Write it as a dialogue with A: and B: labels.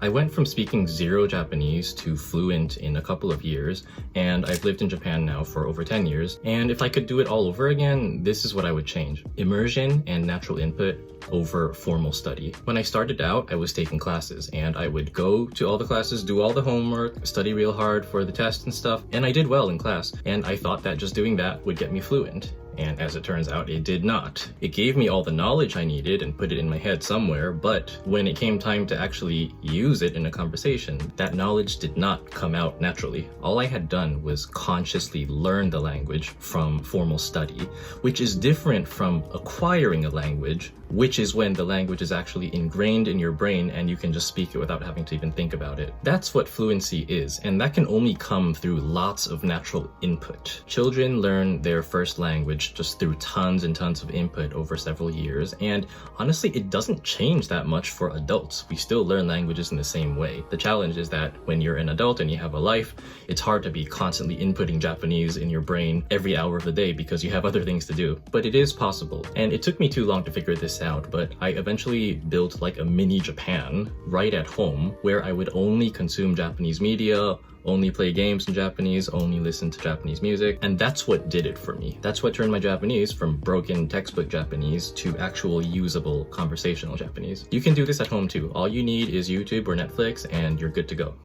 A: I went from speaking zero Japanese to fluent in a couple of years, and I've lived in Japan now for over 10 years. And if I could do it all over again, this is what I would change. Immersion and natural input over formal study. When I started out, I was taking classes, and I would go to all the classes, do all the homework, study real hard for the test and stuff, and I did well in class. And I thought that just doing that would get me fluent. And as it turns out, it did not. It gave me all the knowledge I needed and put it in my head somewhere, but when it came time to actually use it in a conversation, that knowledge did not come out naturally. All I had done was consciously learn the language from formal study, which is different from acquiring a language, which is when the language is actually ingrained in your brain and you can just speak it without having to even think about it. That's what fluency is, and that can only come through lots of natural input. Children learn their first language just through tons and tons of input over several years, and honestly, it doesn't change that much for adults. We still learn languages in the same way. The challenge is that when you're an adult and you have a life, it's hard to be constantly inputting Japanese in your brain every hour of the day because you have other things to do. But it is possible, and it took me too long to figure this out, but I eventually built like a mini Japan right at home where I would only consume Japanese media, only play games in Japanese, only listen to Japanese music, and that's what did it for me. That's what turned my Japanese from broken textbook Japanese to actual usable conversational Japanese. You can do this at home too. All you need is YouTube or Netflix and you're good to go.